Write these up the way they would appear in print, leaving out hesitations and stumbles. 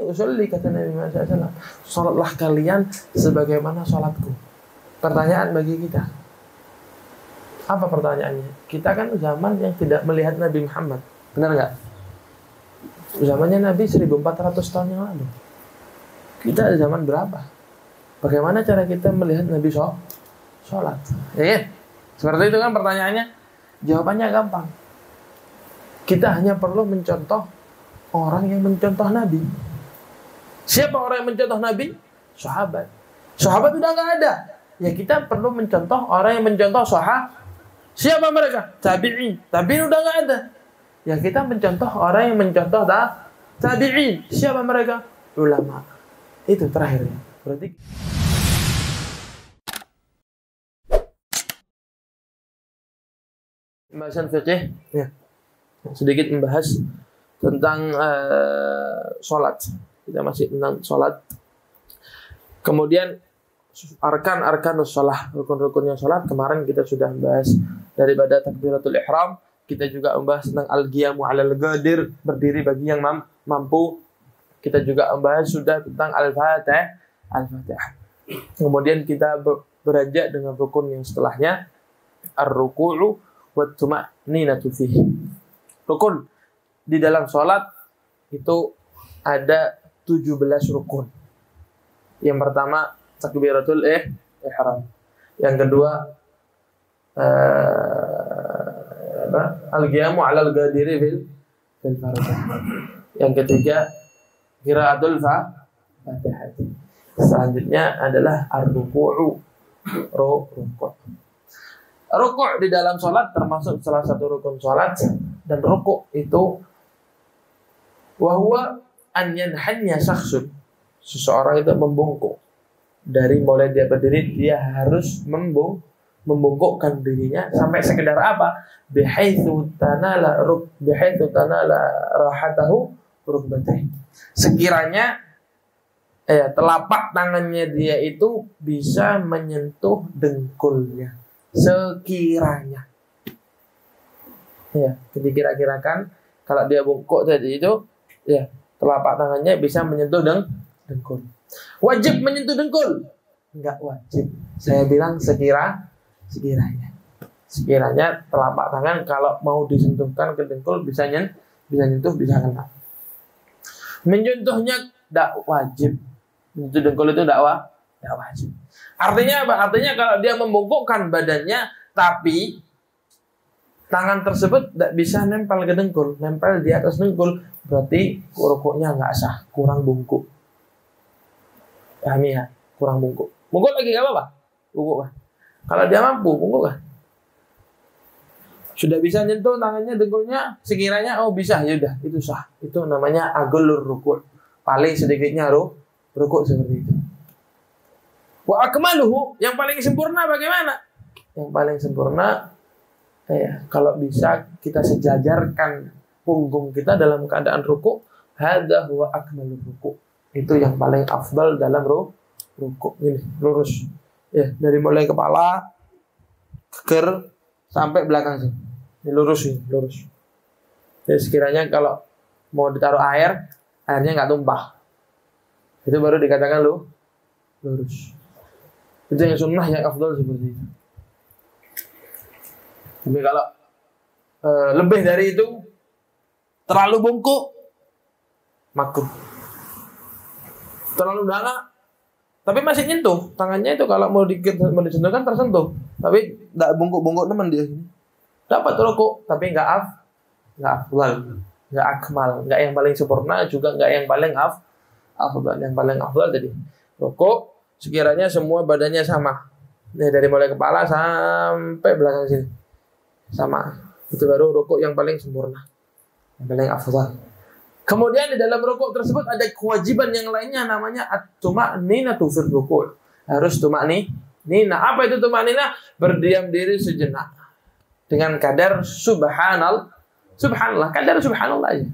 usolli, kata Nabi Muhammad SAW. Salatlah kalian sebagaimana salatku. Pertanyaan bagi kita. Apa pertanyaannya? Kita kan zaman yang tidak melihat Nabi Muhammad. Benar nggak? Zamannya Nabi 1400 tahun yang lalu. Kita zaman berapa? Bagaimana cara kita melihat Nabi sholat? Ya, seperti itu kan pertanyaannya. Jawabannya gampang. Kita hanya perlu mencontoh orang yang mencontoh Nabi. Siapa orang yang mencontoh Nabi? Sahabat. Sahabat udah nggak ada. Ya kita perlu mencontoh orang yang mencontoh sahabat. Siapa mereka? Tabi'in. Tabi'in udah nggak ada. Ya kita mencontoh orang yang mencontoh tabi'in. Siapa mereka? Ulama. Itu terakhirnya. Berarti pembahasan fikih ya. Sedikit membahas tentang sholat. Kita masih tentang sholat. Kemudian arkanus sholat, rukun-rukunnya sholat. Kemarin kita sudah membahas daripada takbiratul ihram. Kita juga membahas tentang al-qiyamu 'alal qadir, berdiri bagi yang mampu. Kita juga membahas sudah tentang al-fatihah. Kemudian kita beranjak dengan rukun yang setelahnya, ar-ruku'u wa tuma'ninatu fihi. Rukun di dalam sholat itu ada 17 rukun. Yang pertama takbiratul ihram. Yang kedua al-qiyamu 'alal qadiri fil fardh. Yang ketiga qiraatul fatihah. Selanjutnya adalah ar-ruku'u. Ruku'. Ruku' di dalam sholat termasuk salah satu rukun sholat. Dan ruku' itu wahwa an yanhanya syakhsun. Seseorang itu membungkuk. Dari mulai dia berdiri, dia harus membungkukkan dirinya sampai sekedar apa? Bihaitsu tanala rahatahu rukbatih. Sekiranya telapak tangannya dia itu bisa menyentuh dengkulnya. Sekiranya. Ya, dikira-kirakan kalau dia bungkuk tadi itu, ya, telapak tangannya bisa menyentuh dengkul. Wajib menyentuh dengkul? Enggak wajib. Saya bilang sekiranya. Sekiranya telapak tangan kalau mau disentuhkan ke dengkul bisa nyentuh, bisa kena. Menyentuhnya enggak wajib. Menyentuh dengkul itu enggak wajib. Artinya apa? Artinya kalau dia membungkukkan badannya tapi tangan tersebut tidak bisa nempel ke dengkul, nempel di atas dengkul, berarti rukuknya nggak sah, kurang bungkuk. Pahami ya? Kurang bungkuk. Bungkuk lagi nggak apa-apa? Bungkuk kan? Kalau dia mampu, bungkuk kan? Sudah bisa nyentuh tangannya, dengkulnya, sekiranya, oh bisa, ya udah, itu sah. Itu namanya aghlur rukuk. Paling sedikitnya rukuk seperti itu. Wa akmaluhu, yang paling sempurna bagaimana? Yang paling sempurna, kalau bisa kita sejajarkan punggung kita dalam keadaan rukuk, hadza huwa akmalur rukuk. Itu yang paling afdal dalam rukuk. Ini lurus. Ya, dari mulai kepala keker sampai belakang sini. Ini lurus ini, lurus. Jadi sekiranya kalau mau ditaruh air, airnya nggak tumpah. Itu baru dikatakan lurus. Itu yang sunnah yang afdal seperti itu. Tapi kalau lebih dari itu, terlalu bungkuk, makruh. Terlalu dalam, tapi masih nyentuh tangannya itu kalau mau disentuhkan tersentuh, tapi tidak bungkuk-bungkuk teman dia. Dapat rukuk, tapi nggak afdal, nggak akmal, nggak yang paling sempurna, juga nggak yang paling afdal. Yang paling afdal tadi rukuk sekiranya semua badannya sama, dari mulai kepala sampai belakang sini. Sama, itu baru rukuk yang paling sempurna, yang paling afdal. Kemudian di dalam rukuk tersebut ada kewajiban yang lainnya, namanya at-tuma'ninatu fil rukuk. Harus tuma'ninah. Apa itu tuma'ninah? Berdiam diri sejenak dengan kadar subhanallah, kadar subhanallah aja.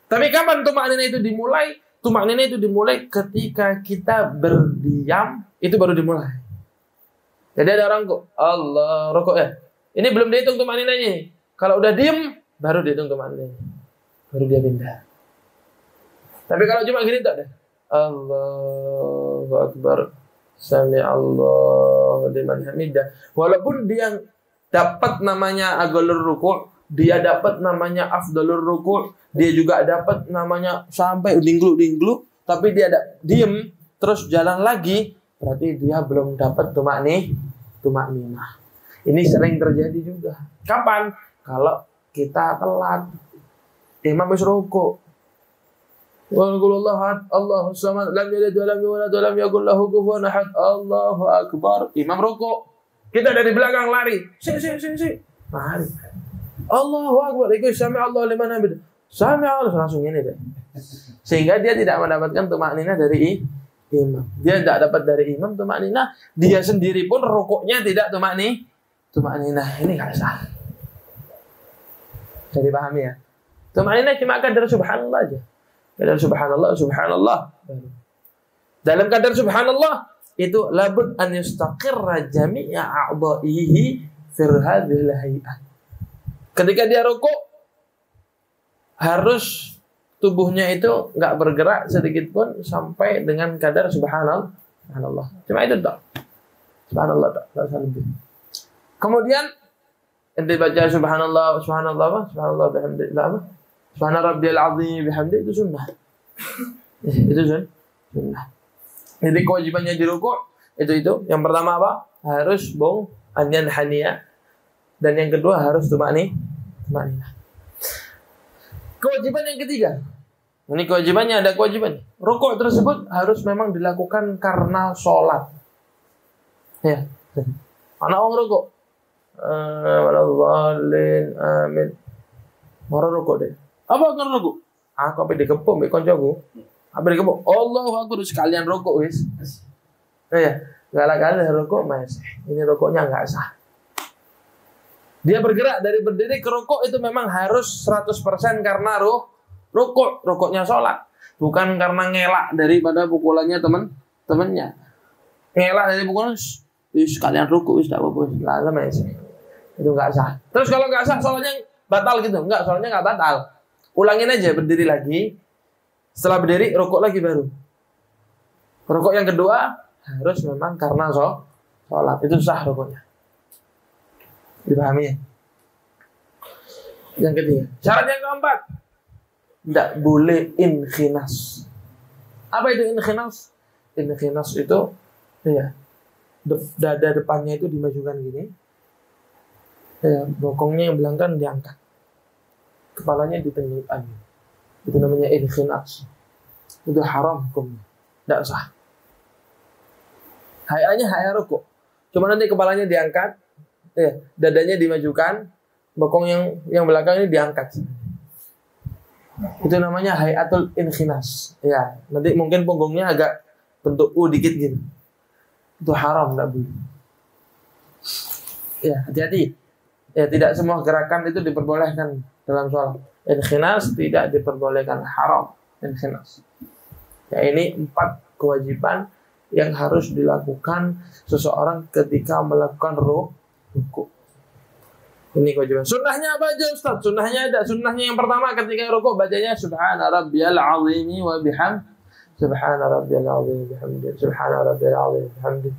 Tapi kapan tuma'ninah itu dimulai? Tuma'ninah itu dimulai ketika kita berdiam, itu baru dimulai. Jadi ada orang kok Allah rukuk ya. Ini belum dihitung tuma'ninahnya. Kalau udah diem, baru dihitung tuma'ninahnya. Baru dia pindah. Tapi kalau cuma gini tak deh. Allahu Akbar. Sami'allahu liman hamidah. Walaupun dia dapat namanya agolur ruku', dia dapat namanya afdalur ruku', dia juga dapat namanya sampai dinglu-dinglu, tapi dia diem terus jalan lagi, berarti dia belum dapat tumakninah. Ini sering terjadi juga. Kapan? Kalau kita telat. Imam wis ruku'. Allahu samad lam yalid wa lam yulad wa lam yakul lahu kufuwan ahad. Allahu akbar. Imam rukuk. Kita dari belakang lari. Lari. Allahu akbar. Iku sami'allahu liman hamidah. Sami'allahu langsung ini deh. Sehingga dia tidak mendapatkan tumakninah dari imam. Dia tidak dapat dari imam tumakninah, dia sendiri pun rukuknya tidak tumakninah. Ini enggak sah. Jadi pahami ya. Tumakninah cuma kadar subhanallah aja. Kadar subhanallah. Dalam kadar subhanallah itu labud an yastaqirra jami'a a'dha'ihi fi hadhil hay'ah. Ketika dia rukuk harus tubuhnya itu enggak bergerak sedikit pun sampai dengan kadar subhanallah. Cuma itu tak. Subhanallah tak usah lebih. Kemudian ente baca subhanallah bihamdillah. Subhana rabbiyal azim bihamdi itu sunnah. Itu sunnah. Jadi kewajibannya di rukuk itu. Yang pertama apa? Harus anyan haniyah. Dan yang kedua harus tumakninah. Kewajiban yang ketiga. Ini kewajibannya, ada kewajiban. Rukuk tersebut harus memang dilakukan karena sholat. Ya. Anak orang rukuk. Waladzallin amin. Mara rukuk deh. Apa kan rukuk? Aku apa dikepung mbek kancaku. Apa dikepung? Allahu akbar sekalian rukuk wis. Ya, galak-galak rukuk Mas. Ini rukuknya enggak sah. Dia bergerak dari berdiri ke rukuk itu memang harus 100% karena rukuk, rukuknya sholat. Bukan karena ngelak daripada pukulannya teman-temannya. Ngelak dari pukulan sekalian rukuk wis tak apa-apa. Lah Mas. Itu enggak sah. Terus kalau enggak sah sholatnya batal gitu. Enggak, sholatnya enggak batal. Ulangin aja, berdiri lagi. Setelah berdiri, rukuk lagi baru. Rukuk yang kedua harus memang karena sholat. Itu sah rukuknya. Dipahami ya? Yang ketiga. Syarat yang keempat. Tidak boleh inkhinas. Apa itu inkhinas? Inkhinas itu ya, dada depannya itu dimajukan gini. Ya, bokongnya yang belakang diangkat. Kepalanya ditenggukkan. Itu namanya inkhinas. Itu haram hukumnya. Tidak sah. Hayanya haya rukuk. Cuma nanti kepalanya diangkat, ya, dadanya dimajukan, bokong yang belakang ini diangkat. Itu namanya hayatul inkhinas. Ya, nanti mungkin punggungnya agak bentuk U dikit gitu. Itu haram, tidak boleh. Ya, hati-hati. Ya, tidak semua gerakan itu diperbolehkan dalam sholat. Inkhinas tidak diperbolehkan, haram inkhinas. Ya, ini 4 kewajiban yang harus dilakukan seseorang ketika melakukan rukuk. Ini kewajiban. Sunnahnya apa aja Ustaz? Sunnahnya ada. Sunnahnya yang pertama ketika rukuk bacanya subhana rabbiyal azimi wa bihamd. Subhana rabbiyal azimi bihamdi. Subhana rabbiyal azimi bihamdi.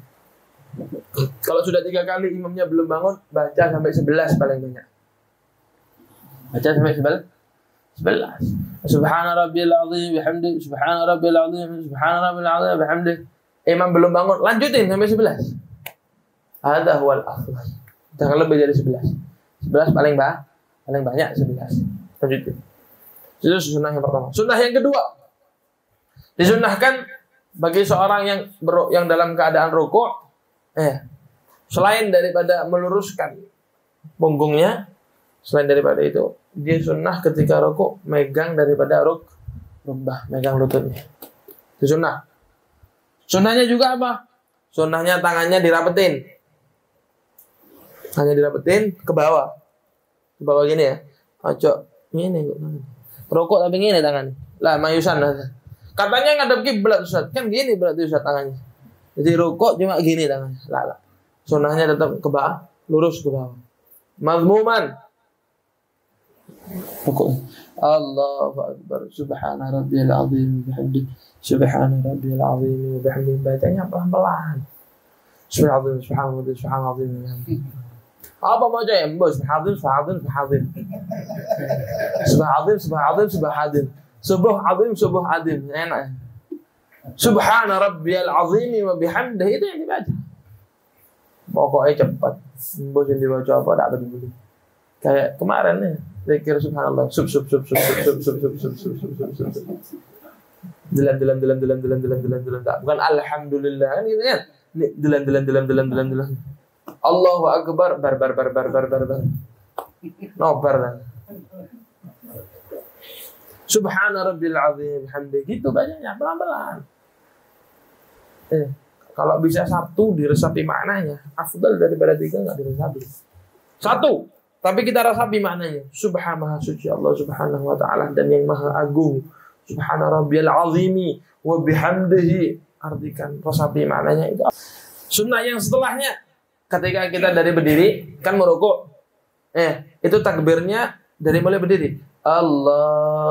Kalau sudah 3 kali imamnya belum bangun, baca sampai 11 paling banyak. Baca sampai 11. Subhana rabbiyal azim bihamdi. Subhana rabbiyal azim. Subhana rabbiyal azim bihamdi. Imam belum bangun, lanjutin sampai 11. Hadza huwal afdal. Jangan lebih dari 11. 11 paling banyak 11. Lanjutin. Itu sunnah yang pertama. Sunnah yang kedua. Disunnahkan bagi seorang yang dalam keadaan rukuk, selain daripada meluruskan punggungnya, selain daripada itu, dia sunnah ketika rukuk megang daripada rukbah, megang lututnya. Itu sunnah. Sunnahnya juga apa? Sunnahnya tangannya dirapetin. Tangannya dirapetin ke bawah. Ke bawah gini ya. Ojo ini kok tangan. Rukuk tapi gini tangan. Lah mayusan. Katanya ngadep kiblat Ustaz. Kan gini berarti Ustaz tangannya. Jadi rukuk cuma gini tangannya. Lah. Sunnahnya tetap ke bawah, lurus ke bawah. Mazmuman. Rukuk. Allahu Akbar. Subhana rabbiyal azim bihamdi. Subhana rabbiyal azim bihamdi. Bacanya pelan-pelan. Subhanallah, subhanallah, subhanallah. Apa mau aja bos? Subhanallah, subhanallah, subhanallah. Subhanallah, subhanallah, subhanallah. Subuh azim, subuh azim. Enak. Subhana rabbiyal azim wa bihamdihi, itu yang dibaca. Pokoknya cepat. Bos yang dibaca apa tak peduli. Kayak kemarin nih, zikir subhanallah, sub. Dilan. Bukan alhamdulillah kan gitu kan. Dilan. Allahu akbar, bar. Nobar lah. Subhana rabbil azim bihamdihi, gitu bacanya pelan-pelan. Kalau bisa satu diresapi maknanya, afdal daripada 3 enggak diresapi. Satu, tapi kita resapi maknanya. Subhana maha suci Allah subhanahu wa ta'ala, dan yang maha agung. Subhana rabbiyal azimi wa bihamdihi. Artikan, resapi maknanya itu. Sunnah yang setelahnya, ketika kita dari berdiri, kan merukuk. Itu takbirnya dari mulai berdiri. Allahu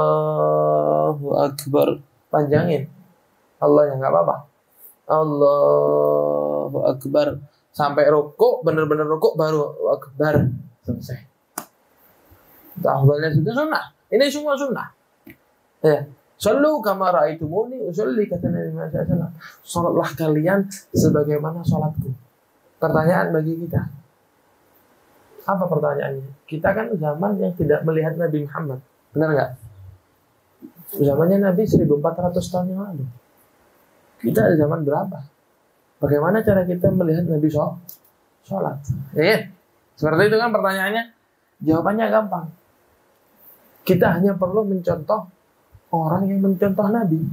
Akbar. Panjangin. Allah ya nggak apa-apa. Allahu Akbar. Sampai rukuk, benar-benar rukuk baru Akbar. Selesai. Tahwilnya itu sunnah. Ini semua sunnah. Sallu kama ra'aitumuni usolli, kata Nabi Muhammad SAW. Salatlah kalian sebagaimana salatku. Pertanyaan bagi kita. Apa pertanyaannya? Kita kan zaman yang tidak melihat Nabi Muhammad. Benar nggak? Zamannya Nabi 1400 tahun yang lalu. Kita ada zaman berapa? Bagaimana cara kita melihat Nabi sholat? Ya, seperti itu kan pertanyaannya. Jawabannya gampang. Kita hanya perlu mencontoh orang yang mencontoh Nabi.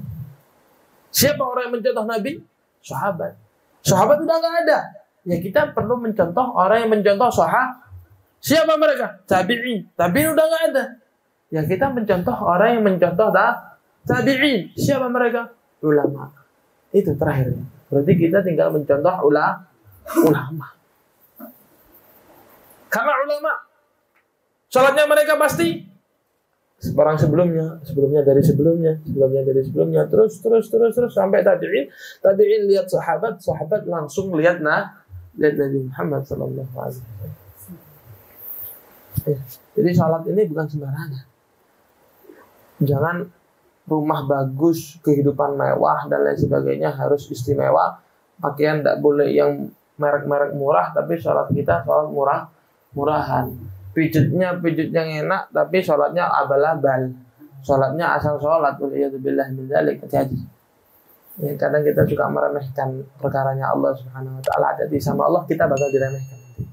Siapa orang yang mencontoh Nabi? Sahabat. Sahabat udah nggak ada. Ya kita perlu mencontoh orang yang mencontoh sahabat. Siapa mereka? Tabi'in. Tabi'in udah nggak ada. Ya kita mencontoh orang yang mencontoh tabi'in. Siapa mereka? Ulama. Itu terakhir. Berarti kita tinggal mencontoh ulama. Karena ulama, salatnya mereka pasti barang sebelumnya dari sebelumnya, terus sampai tabi'in lihat sahabat langsung lihat Nabi Muhammad sallallahu alaihi wasallam. Jadi salat ini bukan sembarangan. Jangan rumah bagus, kehidupan mewah dan lain sebagainya harus istimewa. Pakaian tidak boleh yang merek-merek murah, tapi salat kita salat murahan. Pijitnya yang enak, tapi salatnya abal-abal. Salatnya asal salat. Waliyadzubillah min dzalik. Hati-hati. Kadang kita suka meremehkan perkaranya Allah Subhanahu wa taala. Hati sama Allah, kita bakal diremehkan nanti.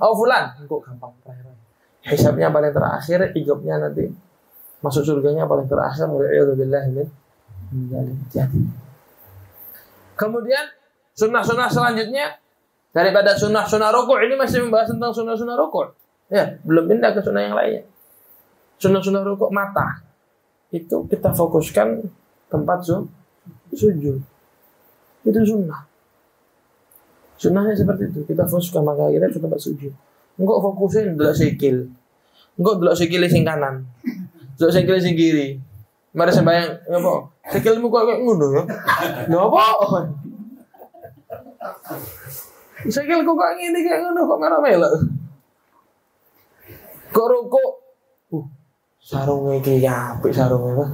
Oh fulan, kok gampang terakhir. Hisabnya paling terakhir, hijabnya nanti masuk surganya paling terakhir. Waliyadzubillah min dzalik. Hati-hati. Kemudian sunnah-sunnah selanjutnya daripada sunnah-sunnah rukuk, ini masih membahas tentang sunnah-sunnah rukuk. Ya, belum pindah ke sunnah yang lainnya. Sunnah-sunnah rukuk mata. Itu kita fokuskan tempat sujud. Itu sunnah. Sunnahnya seperti itu. Kita fokuskan maka kita ke tempat sujud. Enggak fokusin delok sikil. Enggak delok sikil sing kanan. Delok sikil sing kiri. Mari sembayang ngopo? Sikilmu kok kayak ngono ya? Lho apa? Sikilku kok ngene kayak ngono kok merah-merah. Kok rukuk? Sarungnya iki apik sarungnya, Pak.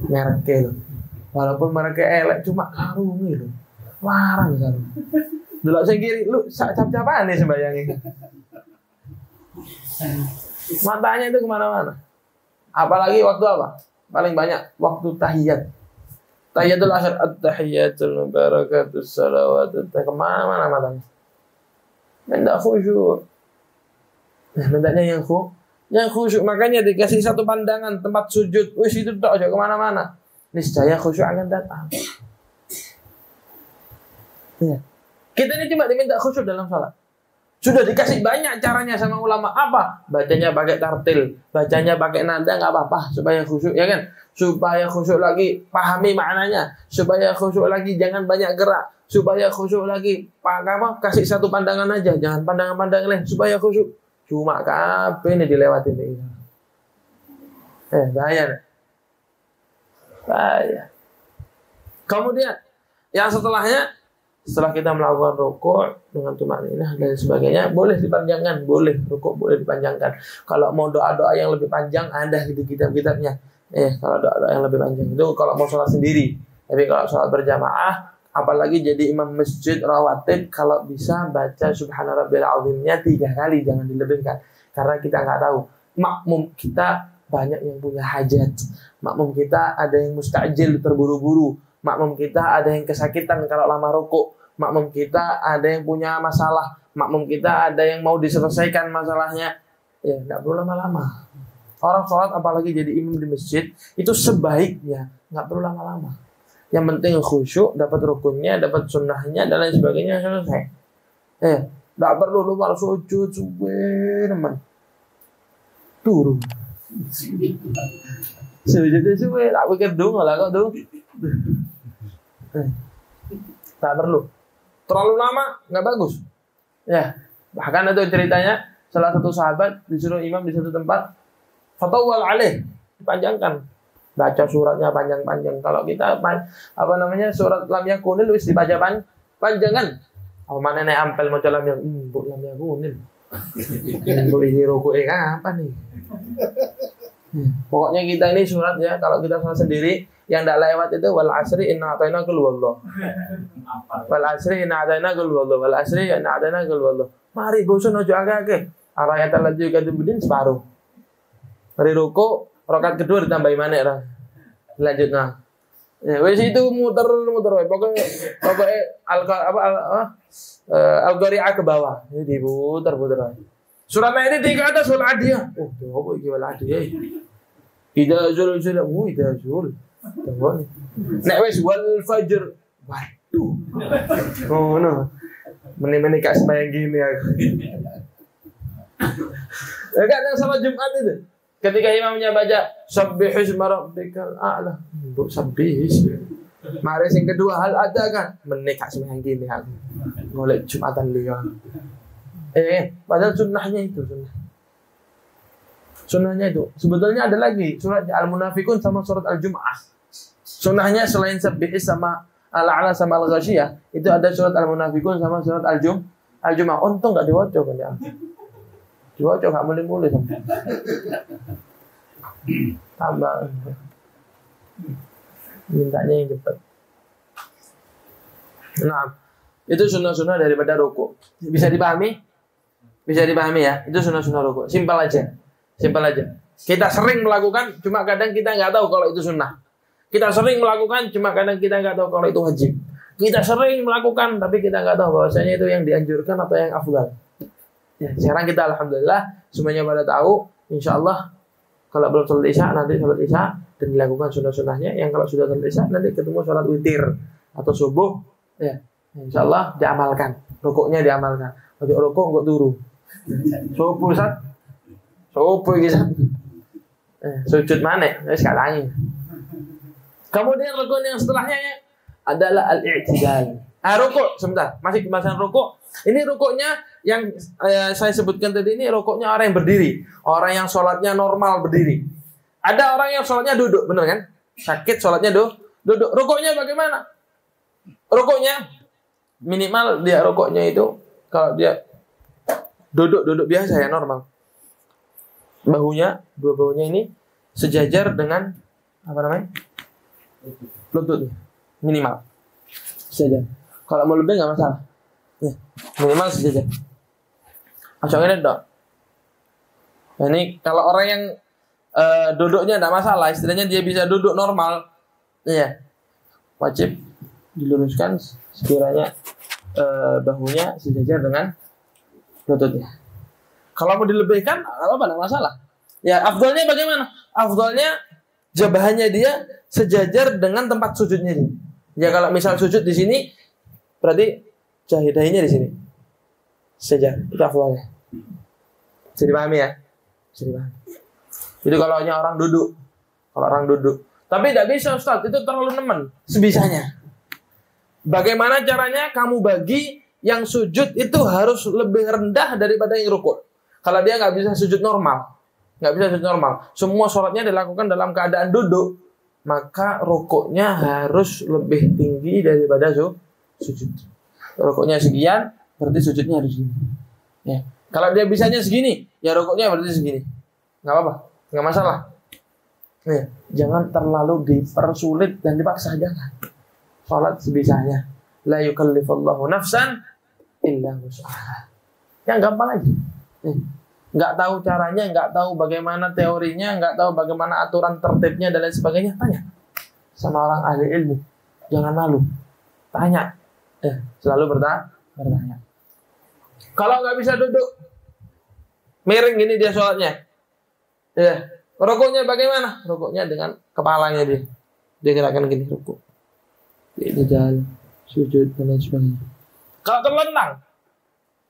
Mereke lho. Walaupun mereka elek cuma sarungnya lho. Larang sarung. Delok sing kiri, lu cap-capane sembayang iki. Matanya itu kemana-mana. Apalagi waktu apa? Paling banyak waktu tahiyat. Tahiyatul akhir, at-tahiyatul mubarakatus salawatut, kemana-mana matanya. Mendak khusyuk. Hendaknya yang khusyuk, makanya dikasih satu pandangan tempat sujud, wis itu tak aja kemana-mana. Niscaya khusyuk akan datang. Ya. Kita ini cuma diminta khusyuk dalam salat. Sudah dikasih banyak caranya sama ulama. Apa? Bacanya pakai tartil, bacanya pakai nada, nggak apa-apa supaya khusyuk, ya kan? Supaya khusyuk lagi, pahami maknanya. Supaya khusyuk lagi, jangan banyak gerak. Supaya khusyuk lagi, kasih satu pandangan aja, jangan pandangan-pandangan lain. Supaya khusyuk. Cuma kabeh ini dilewatin. Bahaya. Bahaya. Kemudian yang setelahnya, setelah kita melakukan rukuk dengan tumakninah dan sebagainya, boleh dipanjangkan, boleh rukuk boleh dipanjangkan. Kalau mau doa-doa yang lebih panjang, ada di kitab-kitabnya. Kalau doa-doa yang lebih panjang itu kalau mau sholat sendiri. Tapi kalau sholat berjamaah, apalagi jadi imam masjid rawatib, kalau bisa baca Subhana Rabbil Azimnya 3 kali, jangan dilebihkan. Karena kita nggak tahu, makmum kita banyak yang punya hajat, makmum kita ada yang mustajil terburu-buru, makmum kita ada yang kesakitan kalau lama rukuk, makmum kita ada yang punya masalah, makmum kita ada yang mau diselesaikan masalahnya. Nggak perlu lama-lama. Orang sholat apalagi jadi imam di masjid, itu sebaiknya nggak perlu lama-lama. Yang penting khusyuk, dapat rukunnya, dapat sunnahnya, dan lain sebagainya, selesai. Nggak perlu lupa sujud, teman. Turun. Sujud tak pikir dong lah kok tuh. Tak perlu. Terlalu lama nggak bagus. Bahkan ada ceritanya salah satu sahabat disuruh imam di satu tempat, fatawal alaih, dipanjangkan, baca suratnya panjang-panjang. Kalau kita surat lam yakunil wis dibaca panjangan. Mana nek ampel maca lam yakunil. Boleh rukuk apa nih? Pokoknya kita ini surat ya, kalau kita sholat sendiri yang tidak lewat itu wal asri inna a'taina kul wallah. Wal asri inna a'taina kul wallah. Wal asri inna a'taina kul wallah. Mari bosan aja agak-agak. Arayat al-ladzi kadibudin separuh. Mari ruku, rakaat kedua ditambahi mana lah. Lanjutnya. Wes itu muter pokoknya al-qari'ah ke bawah. Jadi putar. Suratnya ini 3 atas wal adiyah. Apa iki wal adiyah? Idza zulzila, idza zul. Nek wis wal fajr. Waduh. No. Meni-meni gak sembahyang gini aku. Kadang salat Jumat itu. Ketika imamnya baca Sabbihis marabbikal a'la. Mbok sabbihis. Mari sing kedua hal ada kan. Meni gak sembahyang gini aku. Golek Jumatan liya. Padahal sunnahnya itu Sunnahnya itu sebetulnya ada lagi surat Al-Munafikun sama surat Al-Jum'ah. Sunnahnya selain Sabbihis sama Al-A'la sama Al-Ghasyiyah, itu ada surat Al-Munafikun sama surat Al-Jum'ah. Untung enggak diwaca kan ya. Diwaca enggak mulai-mulai sama. Tambah. Mintanya yang cepat. Nah, itu sunnah-sunnah daripada rukuk. Bisa dipahami? Bisa dipahami ya? Itu sunnah-sunnah rukuk. Simpel aja. Kita sering melakukan, cuma kadang kita nggak tahu kalau itu sunnah. Kita sering melakukan, cuma kadang kita nggak tahu kalau itu wajib. Kita sering melakukan, tapi kita nggak tahu bahwasanya itu yang dianjurkan atau yang afdal. Sekarang kita alhamdulillah semuanya pada tahu. Insya Allah kalau belum sholat isya, nanti sholat isya dan dilakukan sunnah-sunnahnya. Yang kalau sudah sholat isya, nanti ketemu sholat witir atau subuh. Insya Allah diamalkan. Rukuknya diamalkan. Ojo rukuk nggak turu. Subuh sat. Subuh gitu. Sujud mana? Sekarang. Kemudian rukun yang setelahnya adalah al-i'tidal. Rukuk sebentar. Masih pembahasan rukuk. Ini rukuknya yang saya sebutkan tadi, ini rukuknya orang yang berdiri. Orang yang sholatnya normal berdiri. Ada orang yang sholatnya duduk, benar kan? Sakit sholatnya duduk. Rukuknya bagaimana? Rukuknya minimal dia rukuknya itu kalau dia duduk biasa ya, normal. Dua bahunya ini sejajar dengan lututnya minimal sejajar. Kalau mau lebih nggak masalah. Minimal sejajar. Macamnya dok. Ini kalau orang yang duduknya tidak masalah, istilahnya dia bisa duduk normal, wajib diluruskan sekiranya bahunya sejajar dengan lututnya. Kalau mau dilebihkan, apa tidak masalah. Afdalnya bagaimana? Afdalnya jabahannya dia sejajar dengan tempat sujudnya dia. Kalau misal sujud di sini, berarti dahinya di sini. Sejajar, itu afdalnya. Bisa dipahami ya? Bisa dipahami. Jadi kalau hanya orang duduk. Tapi tidak bisa Ustaz, itu terlalu nemen. Sebisanya. Bagaimana caranya kamu bagi yang sujud itu harus lebih rendah daripada yang rukuk. Kalau dia nggak bisa sujud normal, nggak bisa sujud normal. Semua sholatnya dilakukan dalam keadaan duduk, maka rukuknya harus lebih tinggi daripada sujud. Rukuknya sekian, berarti sujudnya harus segini. Ya. Kalau dia bisanya segini, ya rukuknya berarti segini. Nggak apa-apa, nggak masalah. Ya. Jangan terlalu dipersulit dan dipaksa, jangan. Sholat sebisanya. La yukallifullahu nafsan illa wus'aha. Yang gampang aja. Nggak tahu caranya, nggak tahu bagaimana teorinya, nggak tahu bagaimana aturan tertibnya dan lain sebagainya, tanya sama orang ahli ilmu. Jangan malu, tanya. Selalu bertanya. Kalau nggak bisa duduk, miring gini dia sholatnya. Rukuknya bagaimana? Rukuknya dengan kepalanya dia. Dia gerakan gini rukuk. Dia jalan, sujud dan lain sebagainya. Kalau terlentang,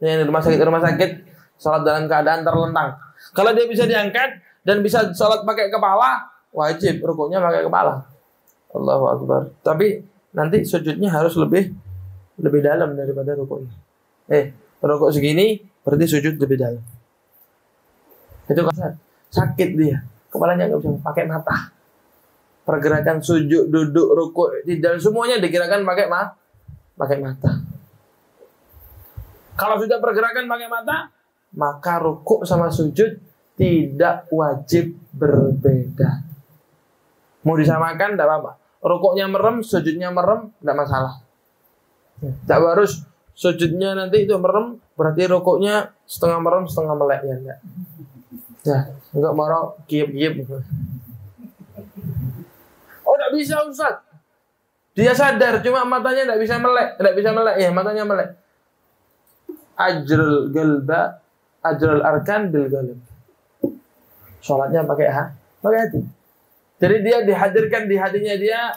ini rumah sakit, sholat dalam keadaan terlentang. Kalau dia bisa diangkat dan bisa sholat pakai kepala, wajib rukuknya pakai kepala. Allahu Akbar. Tapi nanti sujudnya harus lebih dalam daripada rukuknya. Rukuk segini berarti sujud lebih dalam. Itu kan sakit dia, kepalanya nggak bisa pakai mata. Pergerakan sujud, duduk, rukuk, tidak semuanya digerakkan pakai mata. Kalau sudah pergerakan pakai mata, maka rukuk sama sujud tidak wajib berbeda. Mau disamakan tidak apa-apa. Rukuknya merem, sujudnya merem, tidak masalah. Tidak harus sujudnya nanti itu merem, berarti rukuknya setengah merem, setengah melek, ya enggak. Enggak marah, kiep-kiep. Oh, tidak bisa Ustaz. Dia sadar, cuma matanya tidak bisa melek, ya matanya melek. Ajrul galba, ajrul arkan bil galib. Sholatnya pakai hati. Jadi dia dihadirkan di hatinya dia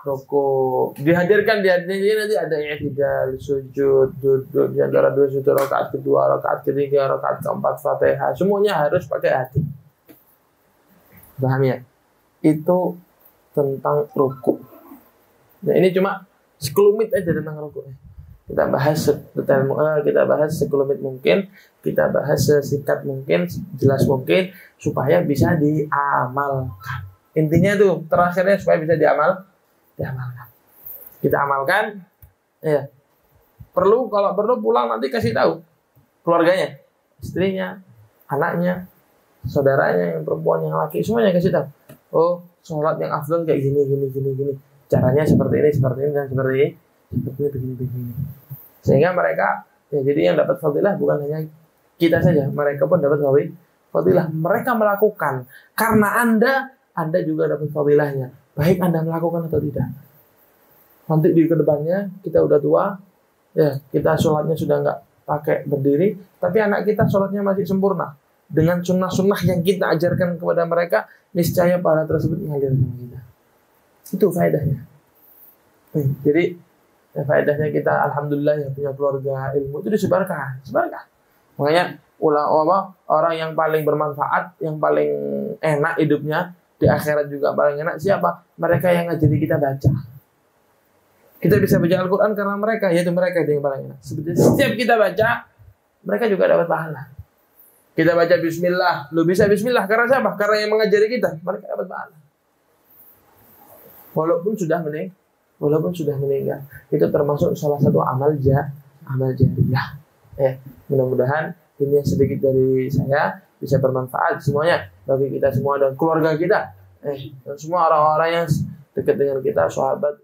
rukuk, dihadirkan di hatinya dia nanti ada i'tidal, sujud, duduk di antara dua sujud, rakaat kedua, rakaat ketiga, rakaat keempat, Fatihah, semuanya harus pakai hati. Paham ya? Itu tentang rukuk. Nah, ini cuma sekelumit aja tentang rukuk. Kita bahas sedetail, kita bahas sekelumit mungkin, kita bahas sesingkat mungkin, jelas mungkin, supaya bisa diamalkan. Intinya tuh terakhirnya supaya bisa diamalkan. Kita amalkan, ya. Kalau perlu pulang nanti kasih tahu keluarganya, istrinya, anaknya, saudaranya yang perempuan, yang laki, semuanya kasih tahu. Oh, sholat yang afdal kayak gini. Caranya seperti ini dan seperti ini, begini. Sehingga mereka, ya, jadi yang dapat fadilah bukan hanya kita saja, mereka pun dapat fadilah. Mereka melakukan karena Anda juga dapat fadilahnya, baik Anda melakukan atau tidak. Nanti di kedepannya kita udah tua, ya, kita sholatnya sudah nggak pakai berdiri, tapi anak kita sholatnya masih sempurna dengan sunnah-sunnah yang kita ajarkan kepada mereka, niscaya pahala tersebut mengalir sama kita. Itu faedahnya. Jadi faedahnya kita alhamdulillah yang punya keluarga ilmu itu disebarkan. Makanya orang yang paling bermanfaat, yang paling enak hidupnya di akhirat juga paling enak siapa? Mereka yang ngajari kita baca. Kita bisa baca Al-Quran karena mereka, yaitu mereka yang paling enak. Setiap kita baca, mereka juga dapat pahala. Kita baca bismillah, lu bisa bismillah karena siapa? Karena yang mengajari kita, mereka dapat pahala. Walaupun sudah meninggal, itu termasuk salah satu amal jariyah. Mudah-mudahan ini sedikit dari saya bisa bermanfaat semuanya bagi kita semua dan keluarga kita, dan semua orang-orang yang dekat dengan kita, sahabat